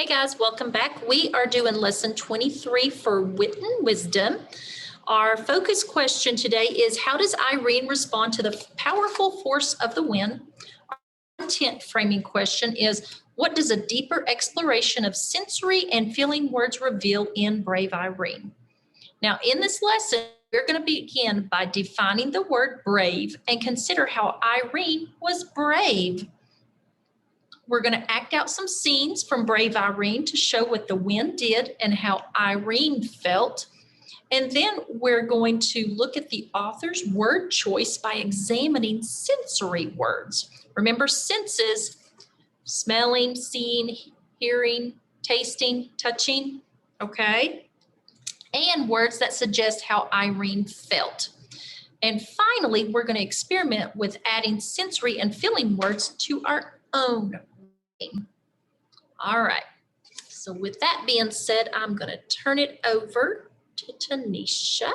Hey guys, welcome back. We are doing lesson 23 for Wit and Wisdom. Our focus question today is, how does Irene respond to the powerful force of the wind? Our content framing question is, what does a deeper exploration of sensory and feeling words reveal in Brave Irene? Now, in this lesson, we're going to begin by defining the word brave and consider how Irene was brave. We're going to act out some scenes from Brave Irene to show what the wind did and how Irene felt. And then we're going to look at the author's word choice by examining sensory words. Remember, senses: smelling, seeing, hearing, tasting, touching, okay? And words that suggest how Irene felt. And finally, we're going to experiment with adding sensory and feeling words to our own. All right, so with that being said, I'm going to turn it over to Tanisha.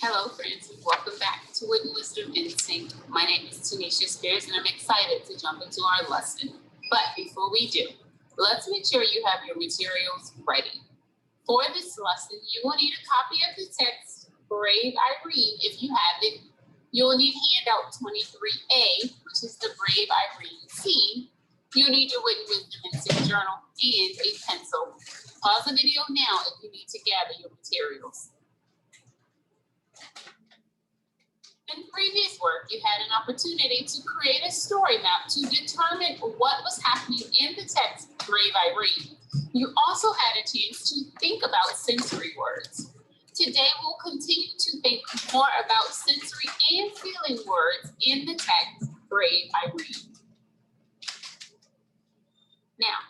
Hello friends, welcome back to Wit and Wisdom Instinct. My name is Tanisha Spears and I'm excited to jump into our lesson. But before we do, let's make sure you have your materials ready. For this lesson, you will need a copy of the text, Brave Irene, if you have it. You'll need handout 23A, which is the Brave Irene scene. You'll need your Wit and Wisdom Instinct journal and a pencil. Pause the video now if you need to gather your materials. In previous work, you had an opportunity to create a story map to determine what was happening in the text, Brave Irene. You also had a chance to think about sensory words. Today, we'll continue to think more about sensory and feeling words in the text, Brave Irene. Now,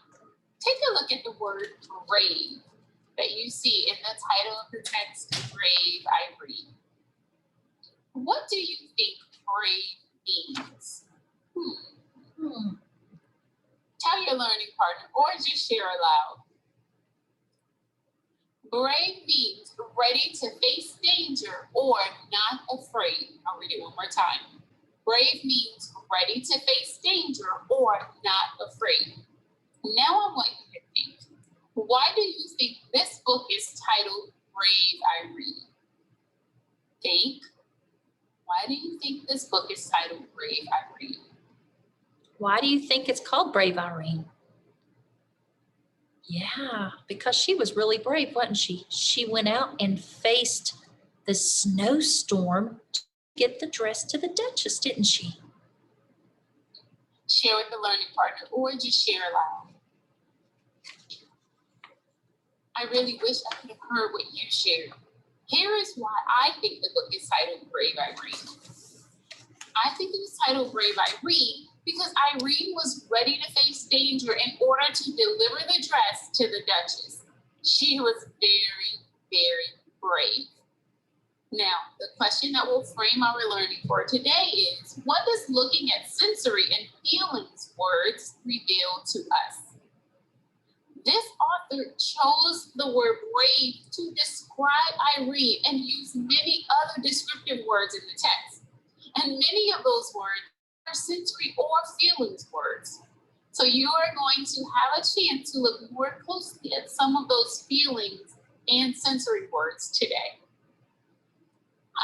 take a look at the word brave that you see in the title of the text, Brave Irene. What do you think brave means? Tell your learning partner or just share aloud. Brave means ready to face danger or not afraid. I'll read it one more time. Brave means ready to face danger or not afraid. Now I want you to think. Why do you think this book is titled Brave Irene? Think. Why do you think this book is titled Brave Irene? Why do you think it's called Brave Irene? Yeah, because she was really brave, wasn't she? She went out and faced the snowstorm to get the dress to the Duchess, didn't she? Share with the learning partner or just share aloud. I really wish I could have heard what you shared. Here is why I think the book is titled Brave Irene. I think it was titled Brave Irene because Irene was ready to face danger in order to deliver the dress to the Duchess. She was very, very brave. Now, the question that will frame our learning for today is, what does looking at sensory and feelings words reveal to us? This author chose the word brave to describe Irene and used many other descriptive words in the text. And many of those words are sensory or feelings words. So you are going to have a chance to look more closely at some of those feelings and sensory words today.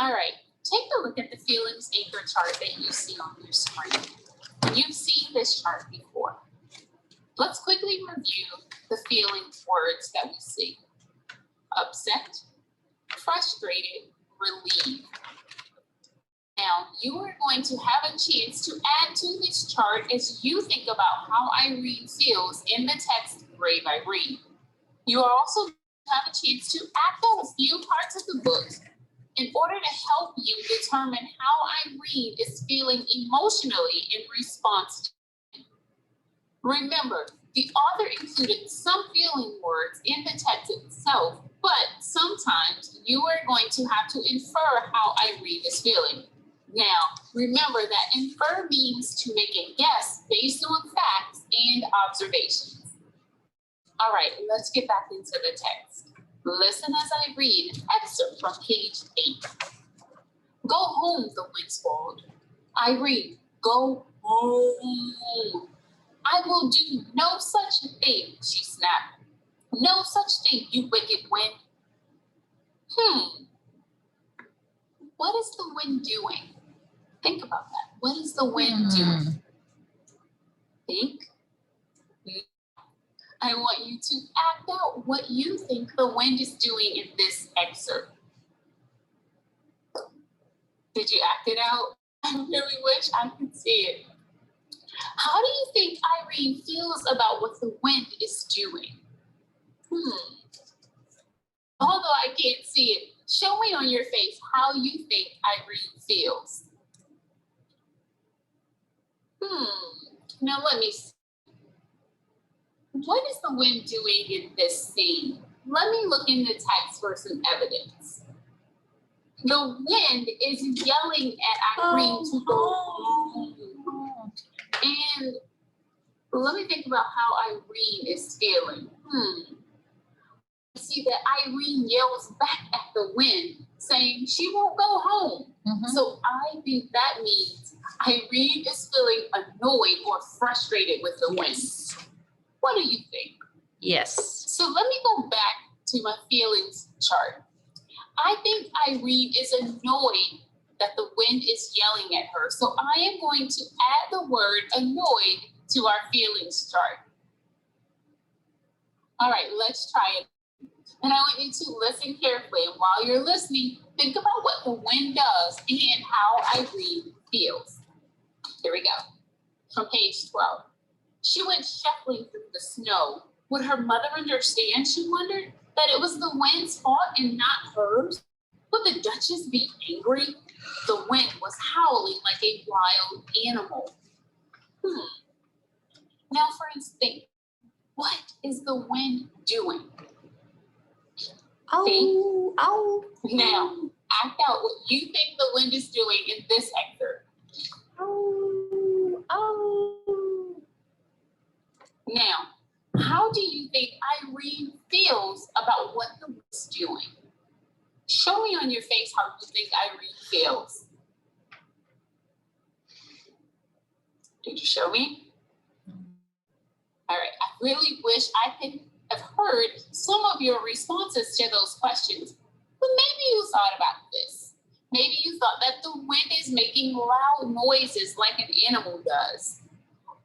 All right, take a look at the feelings anchor chart that you see on your screen. You've seen this chart before. Let's quickly review the feeling words that we see. Upset, frustrated, relieved. Now, you are going to have a chance to add to this chart as you think about how Irene feels in the text, Brave Irene. You are also going to have a chance to act out a few parts of the book in order to help you determine how Irene is feeling emotionally in response to it. Remember, the author included some feeling words in the text itself, but sometimes you are going to have to infer how Irene is feeling. Now, remember that infer means to make a guess based on facts and observations. All right, let's get back into the text. Listen as I read an excerpt from page 8. Go home, the wind squalled. Irene, go home. I will do no such thing, she snapped. No such thing, you wicked wind. What is the wind doing? Think about that. What is the wind doing? Think. I want you to act out what you think the wind is doing in this excerpt. Did you act it out? I really wish I could see it. How do you think Irene feels about what the wind is doing? Although I can't see it, show me on your face how you think Irene feels. Now let me see. What is the wind doing in this scene? Let me look in the text for some evidence. The wind is yelling at Irene to go home. And let me think about how Irene is feeling. See that Irene yells back at the wind, saying she won't go home. So I think that means Irene is feeling annoyed or frustrated with the wind. What do you think? Yes. So let me go back to my feelings chart. I think Irene is annoyed that the wind is yelling at her. So I am going to add the word annoyed to our feelings chart. All right, let's try it. And I want you to listen carefully. And while you're listening, think about what the wind does and how Irene feels. Here we go. From page 12. She went shuffling through the snow. Would her mother understand, she wondered, that it was the wind's fault and not hers? Would the Duchess be angry? The wind was howling like a wild animal. Now, for instance, what is the wind doing? Oh. Now, act out what you think the wind is doing in this excerpt. Now, how do you think Irene feels about what the wind is doing? Show me on your face how you think Irene feels. Did you show me? All right, I really wish I could have heard some of your responses to those questions, but maybe you thought about this. Maybe you thought that the wind is making loud noises like an animal does.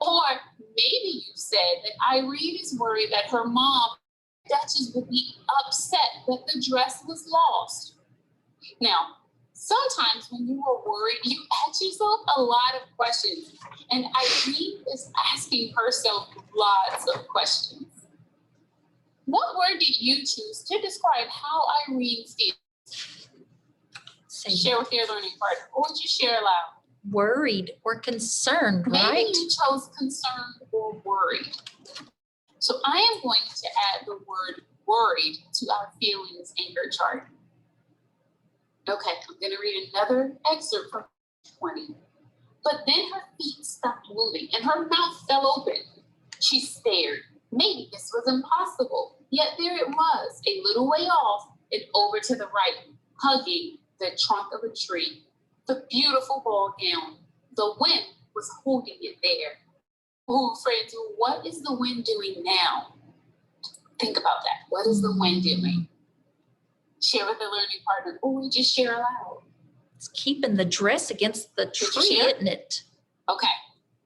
Or maybe you said that Irene is worried that her mom, Duchess, would be upset that the dress was lost. Now, sometimes when you are worried, you ask yourself a lot of questions, and Irene is asking herself lots of questions. What word did you choose to describe how Irene feels? Share with your learning partner, or would you share aloud? Worried or concerned, Maybe right? you chose concerned or worried. So I am going to add the word worried to our feelings anchor chart. Okay, I'm going to read another excerpt from 20. But then her feet stopped moving and her mouth fell open. She stared. Maybe this was impossible. Yet there it was, a little way off and over to the right, hugging the trunk of a tree. The beautiful ball gown. The wind was holding it there. Oh, friends, what is the wind doing now? Think about that. What is the wind doing? Share with the learning partner, or we just share aloud. It's keeping the dress against the tree, isn't it? Okay.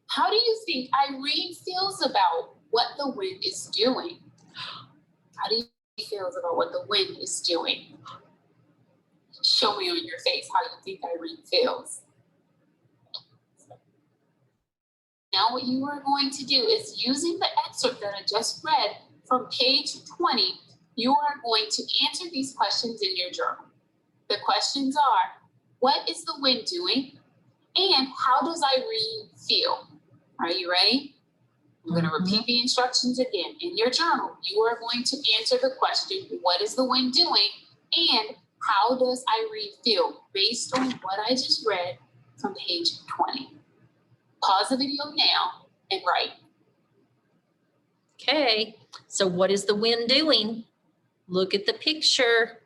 How do you think Irene feels about what the wind is doing? How do you think feels about what the wind is doing? Show me on your face how you think Irene feels. Now what you are going to do is, using the excerpt that I just read from page 20, you are going to answer these questions in your journal. The questions are, what is the wind doing? And how does Irene feel? Are you ready? I'm going to repeat the instructions again. In your journal, you are going to answer the question, what is the wind doing? And how does Irene feel based on what I just read from page 20? Pause the video now and write. Okay, so what is the wind doing? Look at the picture.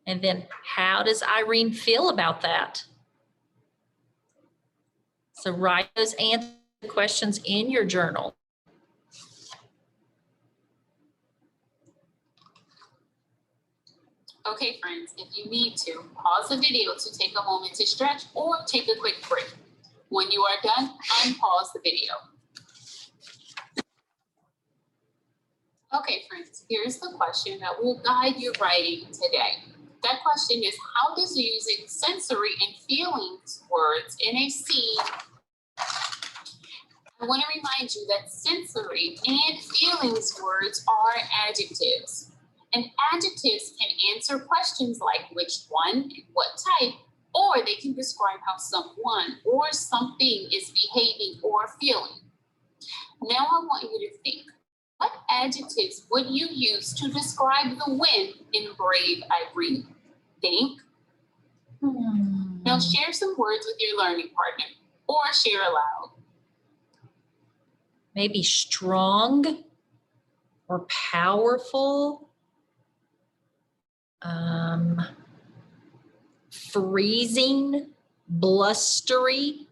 And then how does Irene feel about that? So write those answer questions in your journal. Okay, friends, if you need to, pause the video to take a moment to stretch or take a quick break. When you are done, unpause the video. Okay, friends, here's the question that will guide your writing today. That question is, how does using sensory and feelings words in a scene? I want to remind you that sensory and feelings words are adjectives. And adjectives can answer questions like which one and what type, or they can describe how someone or something is behaving or feeling. Now I want you to think, what adjectives would you use to describe the wind in Brave Irene? Think. Now share some words with your learning partner or share aloud. Maybe strong or powerful. Freezing, blustery,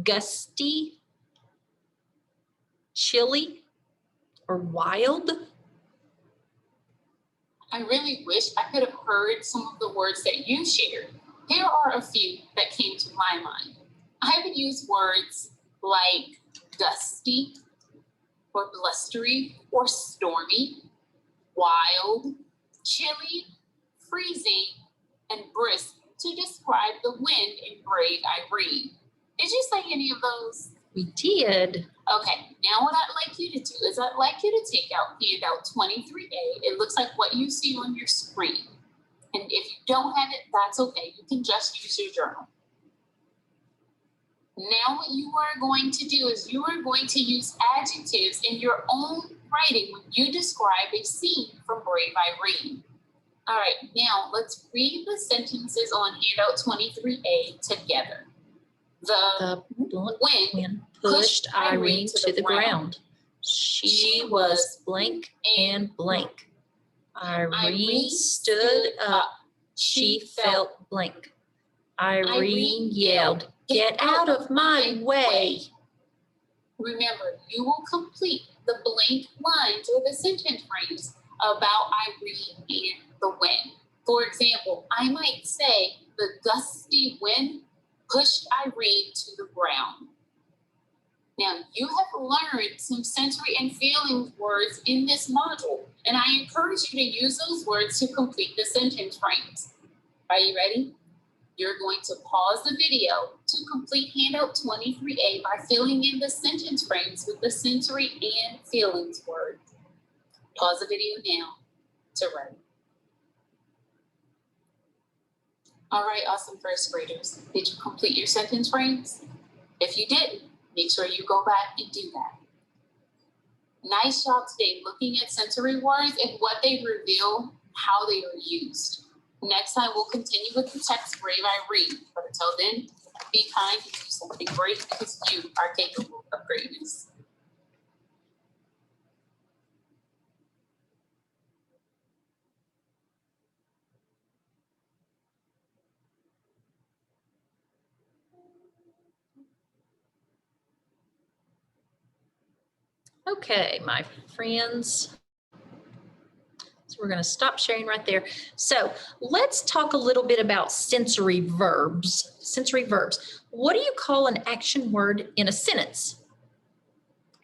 gusty, chilly, or wild. I really wish I could have heard some of the words that you shared. Here are a few that came to my mind. I would use words like gusty, or blustery, or stormy, wild, chilly, freezing, and brisk to describe the wind in Brave Irene. Did you say any of those? We did. Okay, now what I'd like you to do is I'd like you to take out handout 23A. It looks like what you see on your screen. And if you don't have it, that's okay. You can just use your journal. Now what you are going to do is you are going to use adjectives in your own writing when you describe a scene from Brave Irene. All right, now let's read the sentences on handout 23A together. The wind pushed Irene to the ground. She was blank and blank. Irene stood up. She felt blank. Irene yelled, "Get out of my way." Remember, you will complete the blank lines or the sentence frames about Irene and the wind. For example, I might say the gusty wind pushed Irene to the ground. Now, you have learned some sensory and feeling words in this module, and I encourage you to use those words to complete the sentence frames. Are you ready? You're going to pause the video to complete handout 23A by filling in the sentence frames with the sensory and feelings words. Pause the video now to write. All right, awesome first graders. Did you complete your sentence frames? If you didn't, make sure you go back and do that. Nice job today looking at sensory words and what they reveal, how they are used. Next time we'll continue with the text Brave Irene, but until then, be kind and do something great because you are capable of greatness. Okay, my friends. So we're going to stop sharing right there. So let's talk a little bit about sensory verbs. Sensory verbs. What do you call an action word in a sentence?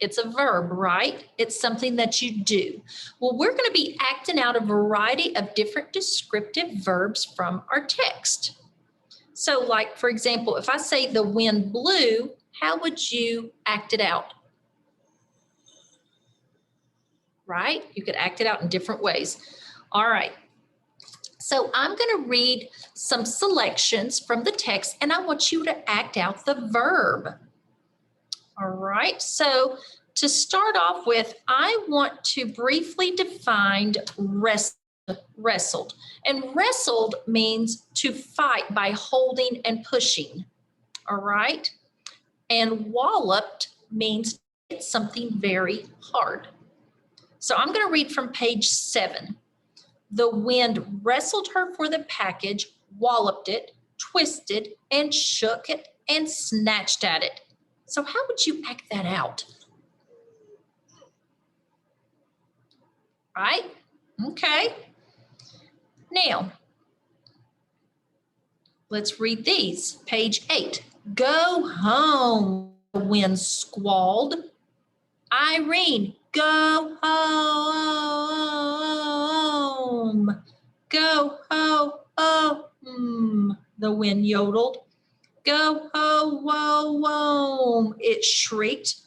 It's a verb, right? It's something that you do. Well, we're going to be acting out a variety of different descriptive verbs from our text. So like, for example, if I say the wind blew, how would you act it out? Right? You could act it out in different ways. All right. So I'm going to read some selections from the text and I want you to act out the verb. All right. So to start off with, I want to briefly define wrestled. And wrestled means to fight by holding and pushing, all right? And walloped means it's something very hard. So I'm going to read from page 7. The wind wrestled her for the package, walloped it, twisted and shook it, and snatched at it. So how would you act that out? Right? Okay. Now, let's read these. Page 8. Go home, the wind squalled. Irene, go home. Go home, the wind yodeled. Go home, it shrieked,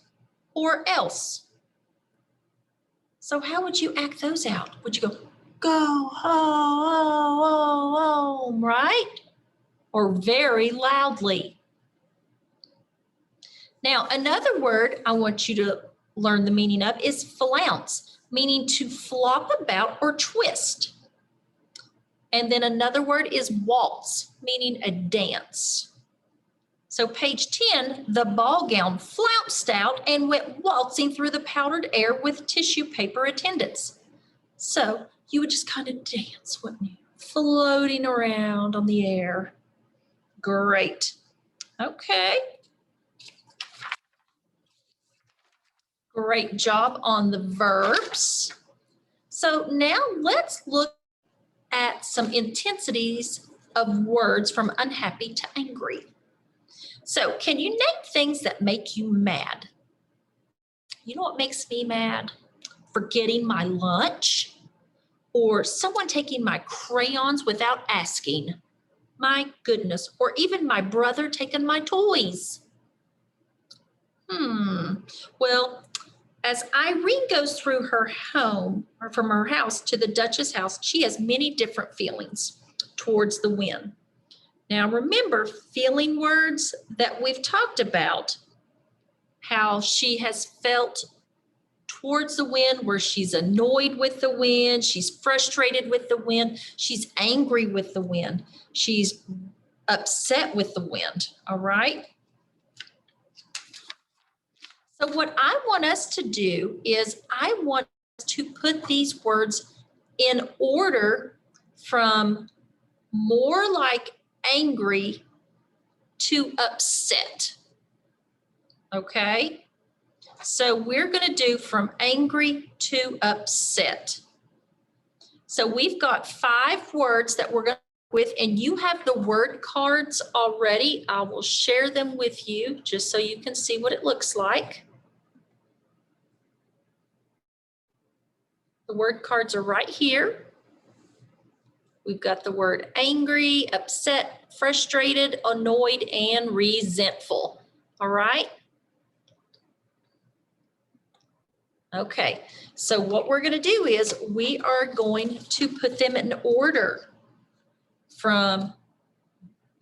or else. So how would you act those out? Would you go home, right? Or very loudly. Now, another word I want you to learn the meaning of is flounce, meaning to flop about or twist. And then another word is waltz, meaning a dance. So page 10, the ball gown flounced out and went waltzing through the powdered air with tissue paper attendants. So you would just kind of dance, wouldn't you? Floating around on the air. Great. Okay. Great job on the verbs. So now let's look at some intensities of words from unhappy to angry. So can you name things that make you mad? You know what makes me mad? Forgetting my lunch, or someone taking my crayons without asking. My goodness, or even my brother taking my toys. Well, as Irene goes through her home, or from her house to the Duchess house, she has many different feelings towards the wind. Now remember, feeling words that we've talked about, how she has felt towards the wind, where she's annoyed with the wind, she's frustrated with the wind, she's angry with the wind, she's upset with the wind, all right? So what I want us to do is I want us to put these words in order from more like angry to upset, okay? So we're going to do from angry to upset. So we've got 5 words that we're going to with, and you have the word cards already. I will share them with you just so you can see what it looks like. The word cards are right here. We've got the word angry, upset, frustrated, annoyed, and resentful. All right? Okay, so what we're going to do is we are going to put them in order from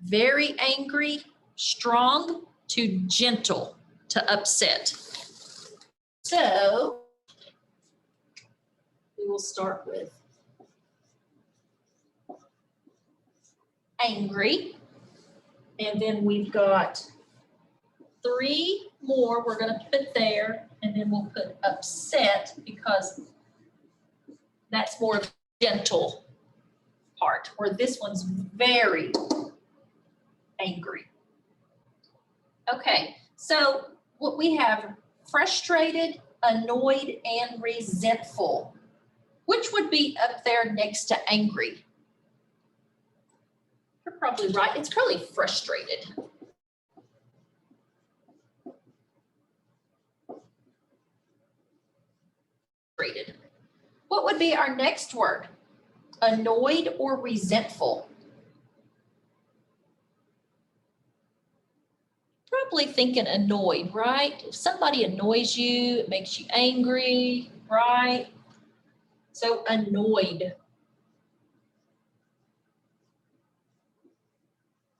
very angry, strong, to gentle, to upset. So we will start with angry, and then we've got 3 more we're going to put there, and then we'll put upset because that's more gentle part, where this one's very angry. Okay, so what we have: frustrated, annoyed, and resentful. Which would be up there next to angry? You're probably right. It's probably frustrated. What would be our next word? Annoyed or resentful? Probably thinking annoyed, right? If somebody annoys you, it makes you angry, right? So annoyed.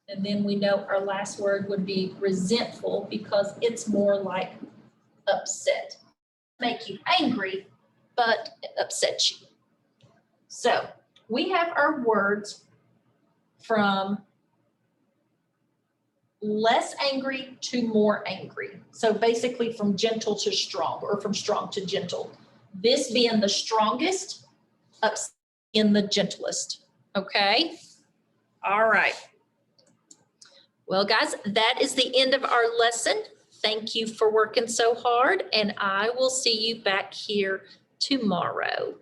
And then we know our last word would be resentful because it's more like upset. make you angry, but it upsets you. So we have our words from less angry to more angry. So basically from gentle to strong, or from strong to gentle. This being the strongest, upset in the gentlest. Okay? All right. Well, guys, that is the end of our lesson. Thank you for working so hard, and I will see you back here tomorrow.